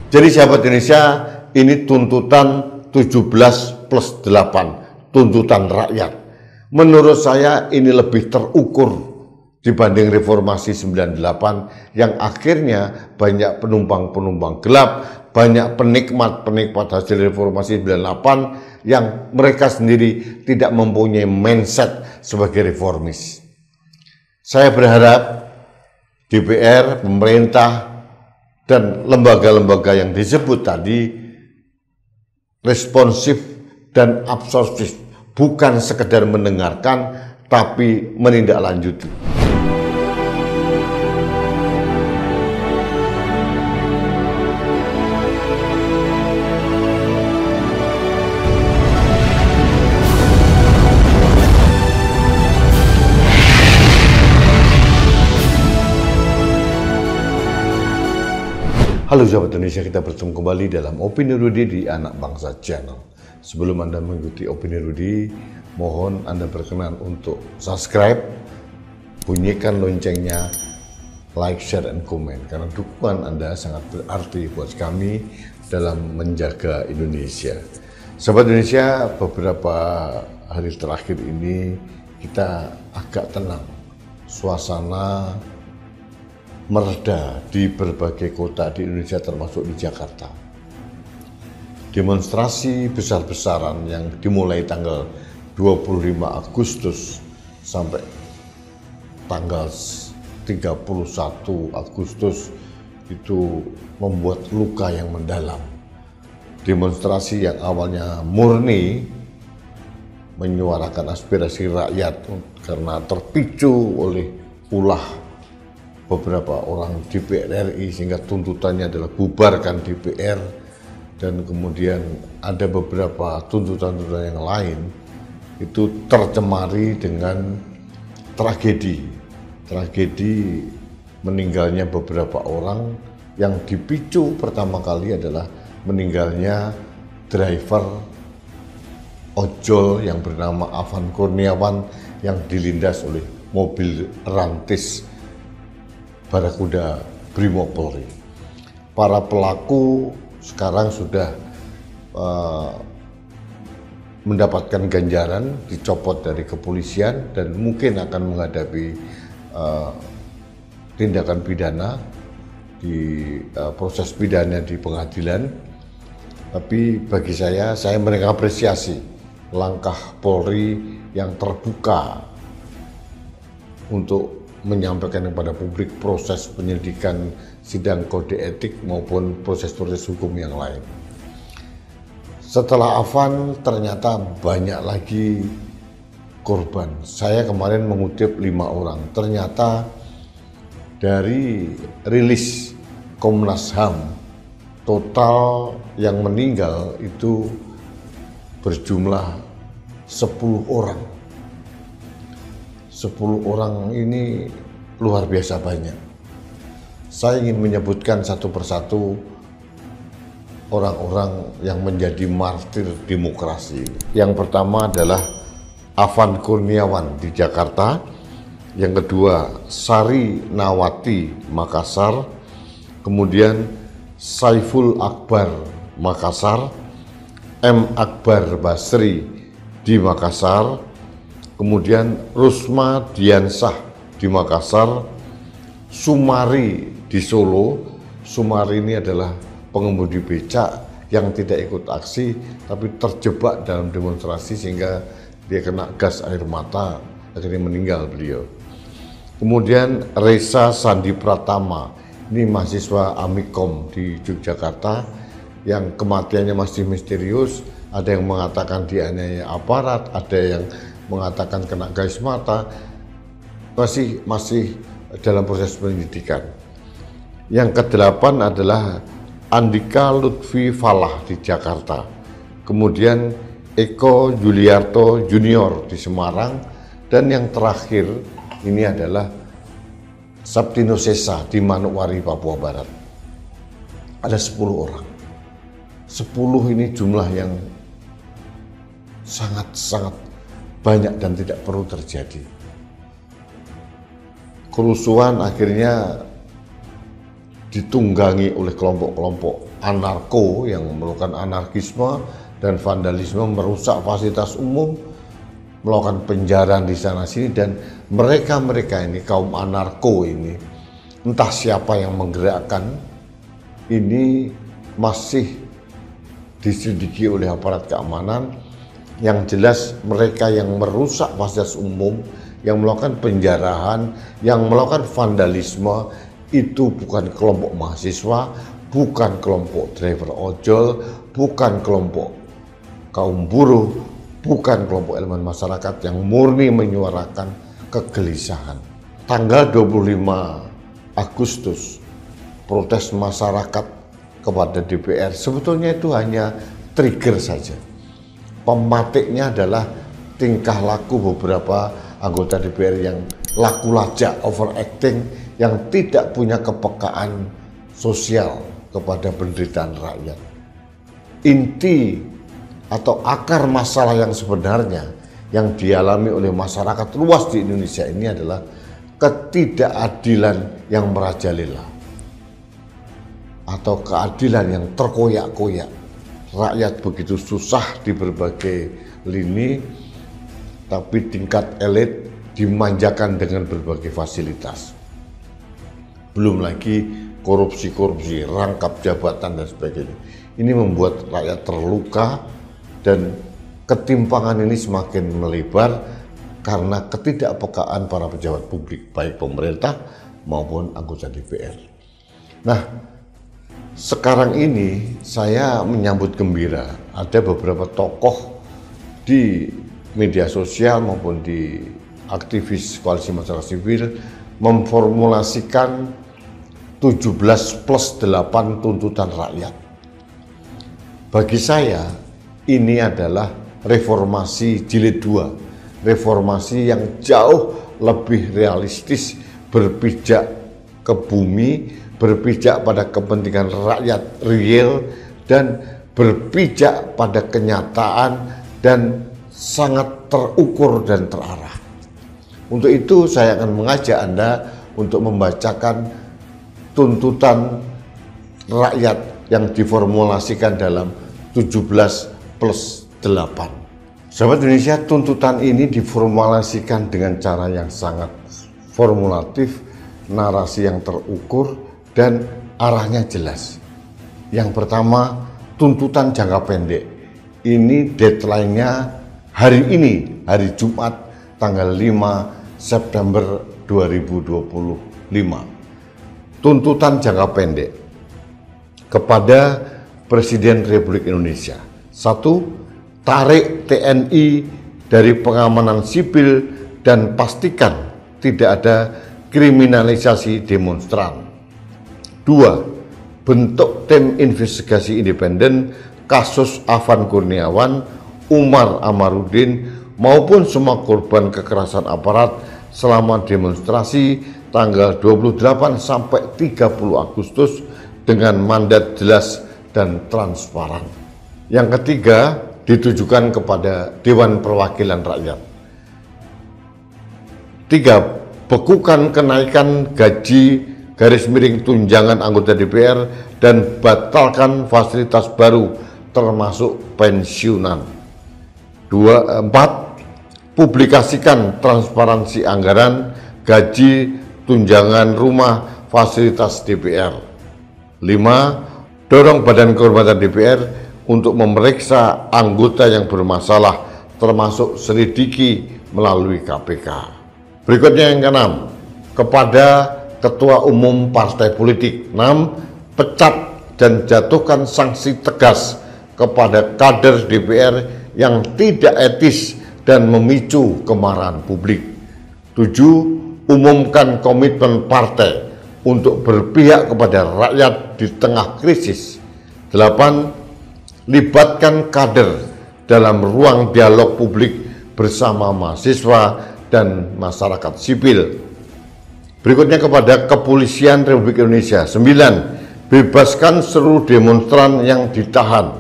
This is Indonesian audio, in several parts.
Jadi sahabat Indonesia, ini tuntutan 17+8, tuntutan rakyat. Menurut saya ini lebih terukur dibanding reformasi 98 yang akhirnya banyak penumpang-penumpang gelap, banyak penikmat hasil reformasi 98 yang mereka sendiri tidak mempunyai mindset sebagai reformis. Saya berharap DPR, pemerintah, dan lembaga-lembaga yang disebut tadi responsif dan absorbtif, bukan sekedar mendengarkan tapi menindaklanjuti. Halo sahabat Indonesia, kita bertemu kembali dalam Opini Rudy di Anak Bangsa Channel. Sebelum Anda mengikuti Opini Rudy, mohon Anda berkenan untuk subscribe, bunyikan loncengnya, like, share, dan komen. Karena dukungan Anda sangat berarti buat kami dalam menjaga Indonesia. Sahabat Indonesia, beberapa hari terakhir ini kita agak tenang. Suasana mereda di berbagai kota di Indonesia termasuk di Jakarta. Demonstrasi besar-besaran yang dimulai tanggal 25 Agustus sampai tanggal 31 Agustus itu membuat luka yang mendalam. Demonstrasi yang awalnya murni menyuarakan aspirasi rakyat karena terpicu oleh ulah beberapa orang DPR RI sehingga tuntutannya adalah bubarkan DPR, dan kemudian ada beberapa tuntutan-tuntutan yang lain itu tercemari dengan tragedi meninggalnya beberapa orang. Yang dipicu pertama kali adalah meninggalnya driver ojol yang bernama Afan Kurniawan yang dilindas oleh mobil rantis Barakuda Brimopolri. Para pelaku sekarang sudah mendapatkan ganjaran, dicopot dari kepolisian dan mungkin akan menghadapi tindakan pidana di proses pidana di pengadilan. Tapi bagi saya mengapresiasi langkah Polri yang terbuka untuk menyampaikan kepada publik proses penyelidikan sidang kode etik maupun proses-proses hukum yang lain. Setelah Afan ternyata banyak lagi korban. Saya kemarin mengutip 5 orang. Ternyata dari rilis Komnas HAM total yang meninggal itu berjumlah 10 orang. 10 orang ini luar biasa banyak. Saya ingin menyebutkan satu persatu orang-orang yang menjadi martir demokrasi. Yang pertama adalah Afan Kurniawan di Jakarta. Yang kedua Sari Nawati Makassar. Kemudian Saiful Akbar Makassar. M. Akbar Basri di Makassar. Kemudian Rusma Diansah di Makassar, Sumari di Solo. Sumari ini adalah pengemudi becak yang tidak ikut aksi tapi terjebak dalam demonstrasi sehingga dia kena gas air mata, akhirnya meninggal beliau. Kemudian Reza Sandi Pratama, ini mahasiswa Amikom di Yogyakarta yang kematiannya masih misterius. Ada yang mengatakan dianiaya aparat, ada yang mengatakan kena gas mata, masih dalam proses penyelidikan. Yang ke-8 adalah Andika Lutfi Falah di Jakarta. Kemudian Eko Juliarto Junior di Semarang, dan yang terakhir ini adalah Sabtino Sesa di Manokwari, Papua Barat. Ada 10 orang. 10 ini jumlah yang sangat banyak dan tidak perlu terjadi. Kerusuhan akhirnya ditunggangi oleh kelompok-kelompok anarko yang melakukan anarkisme dan vandalisme, merusak fasilitas umum, melakukan penjarahan di sana sini, dan mereka ini, kaum anarko ini, entah siapa yang menggerakkan, ini masih diselidiki oleh aparat keamanan. Yang jelas mereka yang merusak fasilitas umum, yang melakukan penjarahan, yang melakukan vandalisme, itu bukan kelompok mahasiswa, bukan kelompok driver ojol, bukan kelompok kaum buruh, bukan kelompok elemen masyarakat yang murni menyuarakan kegelisahan. Tanggal 25 Agustus, protes masyarakat kepada DPR sebetulnya itu hanya trigger saja. Pematiknya adalah tingkah laku beberapa anggota DPR yang laku lacak, overacting, yang tidak punya kepekaan sosial kepada penderitaan rakyat. Inti atau akar masalah yang sebenarnya yang dialami oleh masyarakat luas di Indonesia ini adalah ketidakadilan yang merajalela atau keadilan yang terkoyak-koyak. Rakyat begitu susah di berbagai lini, tapi tingkat elit dimanjakan dengan berbagai fasilitas. Belum lagi korupsi-korupsi, rangkap jabatan dan sebagainya. Ini membuat rakyat terluka, dan ketimpangan ini semakin melebar karena ketidakpekaan para pejabat publik, baik pemerintah maupun anggota DPR. Nah, sekarang ini saya menyambut gembira ada beberapa tokoh di media sosial maupun di aktivis koalisi masyarakat sipil memformulasikan 17+8 tuntutan rakyat. Bagi saya ini adalah reformasi jilid 2, reformasi yang jauh lebih realistis, berpijak ke bumi, berpijak pada kepentingan rakyat real, dan berpijak pada kenyataan dan sangat terukur dan terarah. Untuk itu saya akan mengajak Anda untuk membacakan tuntutan rakyat yang diformulasikan dalam 17+8. Sahabat Indonesia, tuntutan ini diformulasikan dengan cara yang sangat formulatif, narasi yang terukur, dan arahnya jelas. Yang pertama, tuntutan jangka pendek. Ini deadline-nya hari ini, hari Jumat, tanggal 5 September 2025. Tuntutan jangka pendek kepada Presiden Republik Indonesia. 1. Tarik TNI dari pengamanan sipil dan pastikan tidak ada kriminalisasi demonstran. 2. Bentuk tim investigasi independen kasus Afan Kurniawan, Umar Amarudin, maupun semua korban kekerasan aparat selama demonstrasi tanggal 28 sampai 30 Agustus dengan mandat jelas dan transparan. Yang ketiga, ditujukan kepada Dewan Perwakilan Rakyat. 3. Bekukan kenaikan gaji _tunjangan anggota DPR dan batalkan fasilitas baru termasuk pensiunan. 4. Publikasikan transparansi anggaran, gaji, tunjangan rumah, fasilitas DPR. 5. Dorong Badan Kehormatan DPR untuk memeriksa anggota yang bermasalah, termasuk selidiki melalui KPK. Berikutnya yang ke-6, kepada Ketua Umum Partai Politik. 6. Pecat dan jatuhkan sanksi tegas kepada kader DPR yang tidak etis dan memicu kemarahan publik. 7. Umumkan komitmen partai untuk berpihak kepada rakyat di tengah krisis. 8. Libatkan kader dalam ruang dialog publik bersama mahasiswa dan masyarakat sipil. Berikutnya kepada Kepolisian Republik Indonesia. 9. Bebaskan seluruh demonstran yang ditahan.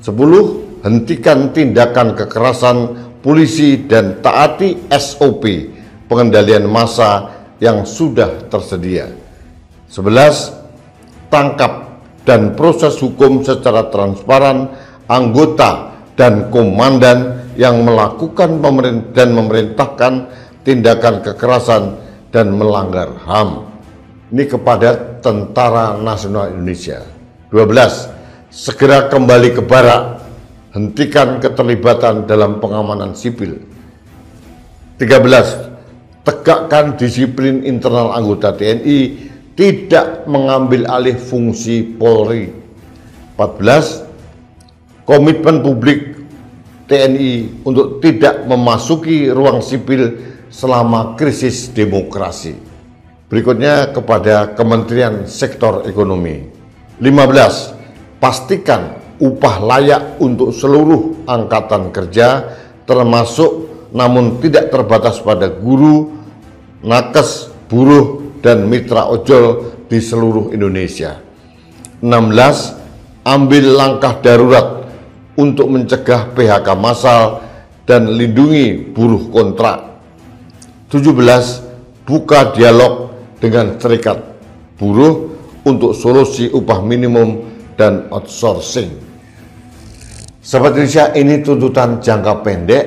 10. Hentikan tindakan kekerasan polisi dan taati SOP pengendalian massa yang sudah tersedia. 11. Tangkap dan proses hukum secara transparan anggota dan komandan yang melakukan dan memerintahkan tindakan kekerasan dan melanggar HAM. Ini kepada Tentara Nasional Indonesia. 12. Segera kembali ke barak, hentikan keterlibatan dalam pengamanan sipil. 13. Tegakkan disiplin internal anggota TNI, tidak mengambil alih fungsi Polri. 14. Komitmen publik TNI untuk tidak memasuki ruang sipil selama krisis demokrasi. Berikutnya kepada Kementerian Sektor Ekonomi. 15. Pastikan upah layak untuk seluruh angkatan kerja, termasuk namun tidak terbatas pada guru, nakes, buruh, dan mitra ojol di seluruh Indonesia. 16. Ambil langkah darurat untuk mencegah PHK massal dan lindungi buruh kontrak. 17. Buka dialog dengan serikat buruh untuk solusi upah minimum dan outsourcing. Sahabat Indonesia, ini tuntutan jangka pendek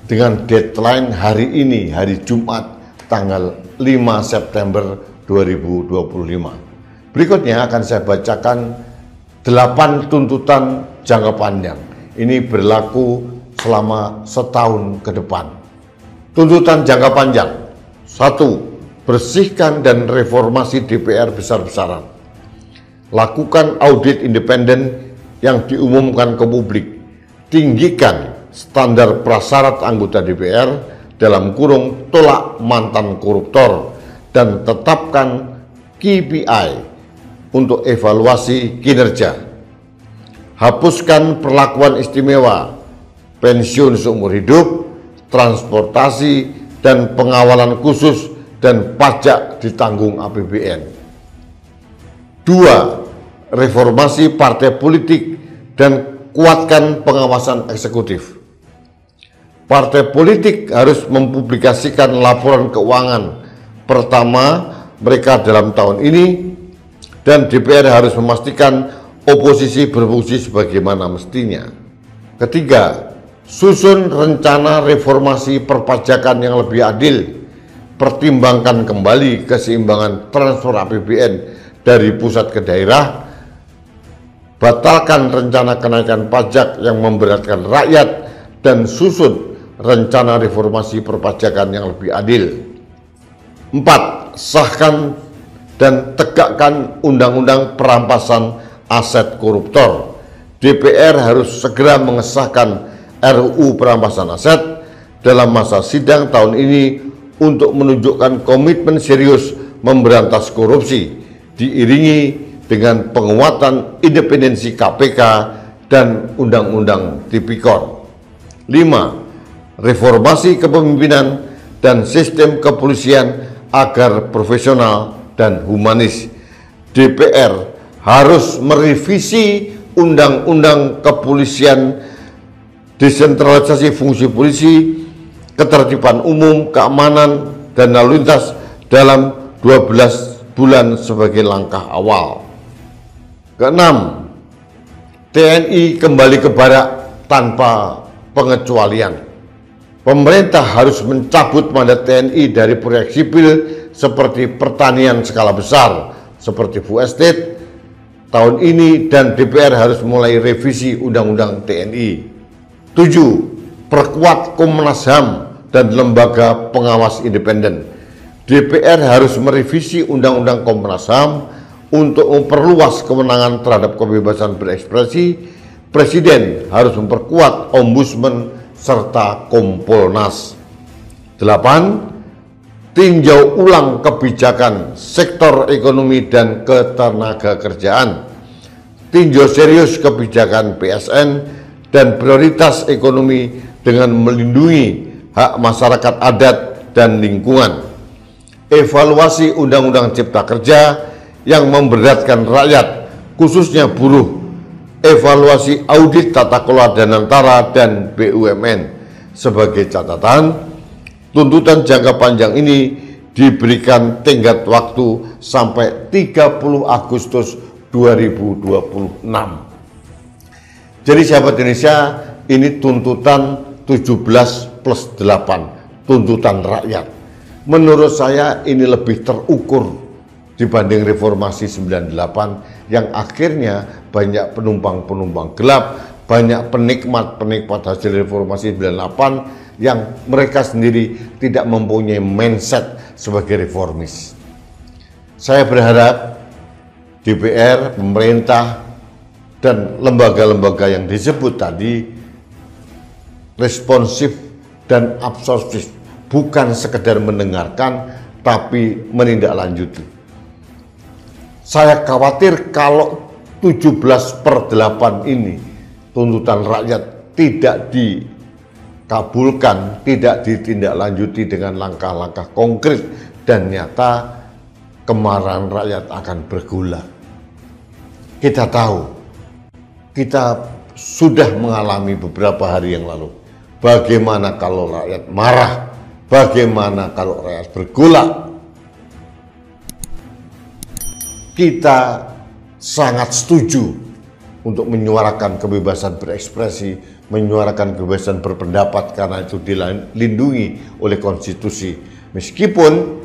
dengan deadline hari ini, hari Jumat, tanggal 5 September 2025. Berikutnya akan saya bacakan 8 tuntutan jangka panjang. Ini berlaku selama setahun ke depan. Tuntutan jangka panjang. 1. Bersihkan dan reformasi DPR besar-besaran. Lakukan audit independen yang diumumkan ke publik. Tinggikan standar prasyarat anggota DPR dalam kurung tolak mantan koruptor dan tetapkan KPI untuk evaluasi kinerja. Hapuskan perlakuan istimewa, pensiun seumur hidup, transportasi, dan pengawalan khusus dan pajak ditanggung APBN. 2. Reformasi partai politik dan kuatkan pengawasan eksekutif. Partai politik harus mempublikasikan laporan keuangan pertama mereka dalam tahun ini, dan DPR harus memastikan oposisi berfungsi sebagaimana mestinya. 3. Susun rencana reformasi perpajakan yang lebih adil. Pertimbangkan kembali keseimbangan transfer APBN dari pusat ke daerah. Batalkan rencana kenaikan pajak yang memberatkan rakyat dan susun rencana reformasi perpajakan yang lebih adil. 4. Sahkan dan tegakkan undang-undang perampasan aset koruptor. DPR harus segera mengesahkan RUU perampasan aset dalam masa sidang tahun ini untuk menunjukkan komitmen serius memberantas korupsi, diiringi dengan penguatan independensi KPK dan Undang-Undang Tipikor. 5. Reformasi kepemimpinan dan sistem kepolisian agar profesional dan humanis. DPR harus merevisi Undang-Undang Kepolisian, desentralisasi fungsi polisi, ketertiban umum, keamanan, dan lalu lintas dalam 12 bulan sebagai langkah awal. 6. TNI kembali ke barak tanpa pengecualian. Pemerintah harus mencabut mandat TNI dari proyek sipil seperti pertanian skala besar, seperti food estate tahun ini, dan DPR harus mulai revisi Undang-Undang TNI. 7. Perkuat Komnas HAM dan lembaga pengawas independen. DPR harus merevisi Undang-Undang Komnas HAM untuk memperluas kewenangan terhadap kebebasan berekspresi. Presiden harus memperkuat Ombudsman serta Kompolnas. 8. Tinjau ulang kebijakan sektor ekonomi dan ketenagakerjaan. Tinjau serius kebijakan PSN dan prioritas ekonomi dengan melindungi hak masyarakat adat dan lingkungan. Evaluasi Undang-Undang Cipta Kerja yang memberatkan rakyat, khususnya buruh. Evaluasi audit tata kelola Danantara dan BUMN. Sebagai catatan, tuntutan jangka panjang ini diberikan tenggat waktu sampai 30 Agustus 2026. Jadi sahabat Indonesia, ini tuntutan 17+8, tuntutan rakyat. Menurut saya ini lebih terukur dibanding reformasi 98 yang akhirnya banyak penumpang-penumpang gelap, banyak penikmat hasil reformasi 98 yang mereka sendiri tidak mempunyai mindset sebagai reformis. Saya berharap DPR, pemerintah, dan lembaga-lembaga yang disebut tadi responsif dan absorbtif, bukan sekedar mendengarkan tapi menindaklanjuti. Saya khawatir kalau 17/8 ini tuntutan rakyat tidak dikabulkan, tidak ditindaklanjuti dengan langkah-langkah konkret dan nyata, kemarahan rakyat akan bergulat. Kita tahu, kita sudah mengalami beberapa hari yang lalu. Bagaimana kalau rakyat marah? Bagaimana kalau rakyat bergolak? Kita sangat setuju untuk menyuarakan kebebasan berekspresi, menyuarakan kebebasan berpendapat karena itu dilindungi oleh konstitusi. Meskipun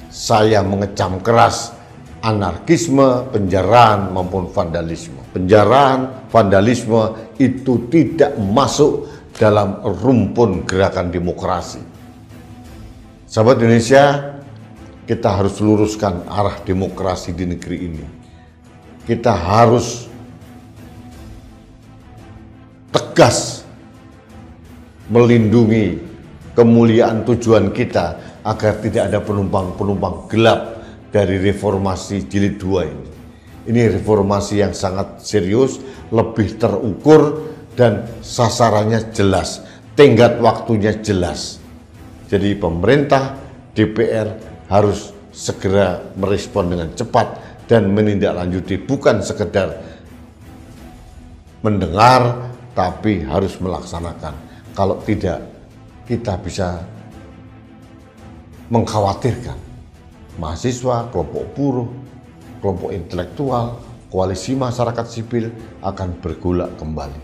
saya mengecam keras anarkisme, penjarahan maupun vandalisme. Penjarahan, vandalisme itu tidak masuk dalam rumpun gerakan demokrasi. Sahabat Indonesia, kita harus luruskan arah demokrasi di negeri ini. Kita harus tegas melindungi kemuliaan tujuan kita agar tidak ada penumpang-penumpang gelap dari reformasi jilid 2 ini. Ini reformasi yang sangat serius, lebih terukur, dan sasarannya jelas, tenggat waktunya jelas. Jadi pemerintah, DPR harus segera merespon dengan cepat dan menindaklanjuti, bukan sekedar mendengar, tapi harus melaksanakan. Kalau tidak, kita bisa mengkhawatirkan mahasiswa, kelompok buruh, kelompok intelektual, koalisi masyarakat sipil akan bergolak kembali.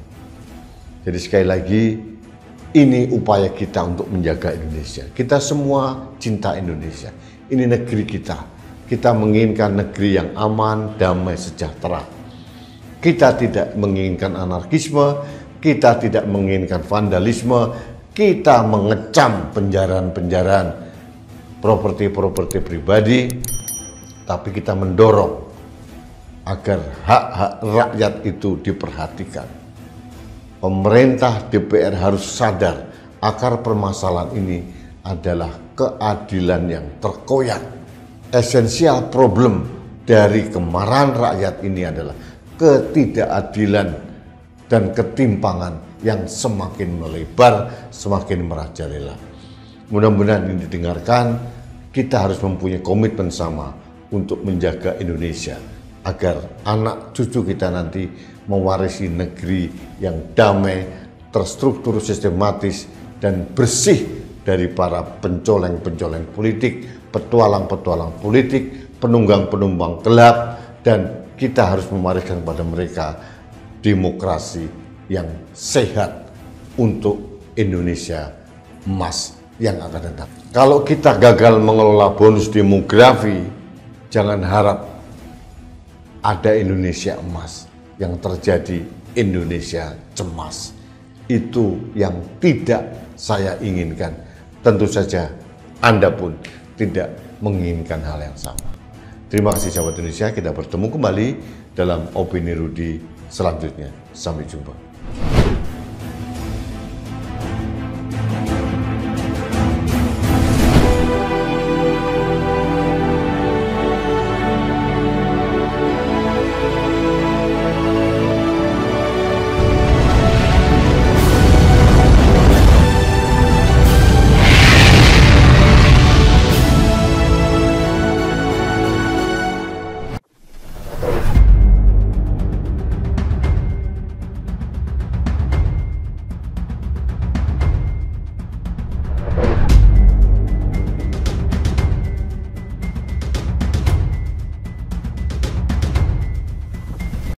Jadi sekali lagi, ini upaya kita untuk menjaga Indonesia. Kita semua cinta Indonesia. Ini negeri kita. Kita menginginkan negeri yang aman, damai, sejahtera. Kita tidak menginginkan anarkisme, kita tidak menginginkan vandalisme, kita mengecam penjarahan-penjarahan properti pribadi, tapi kita mendorong agar hak-hak rakyat itu diperhatikan. Pemerintah, DPR harus sadar akar permasalahan ini adalah keadilan yang terkoyak. Esensial problem dari kemarahan rakyat ini adalah ketidakadilan dan ketimpangan yang semakin melebar, semakin merajalela. Mudah-mudahan ini didengarkan. Kita harus mempunyai komitmen sama untuk menjaga Indonesia agar anak cucu kita nanti mewarisi negeri yang damai, terstruktur, sistematis, dan bersih dari para pencoleng-pencoleng politik, petualang-petualang politik, penunggang-penunggang gelap, dan kita harus mewariskan kepada mereka demokrasi yang sehat untuk Indonesia emas yang akan datang. Kalau kita gagal mengelola bonus demografi, jangan harap ada Indonesia emas. Yang terjadi Indonesia cemas. Itu yang tidak saya inginkan. Tentu saja Anda pun tidak menginginkan hal yang sama. Terima kasih sahabat Indonesia, kita bertemu kembali dalam Opini Rudy selanjutnya. Sampai jumpa.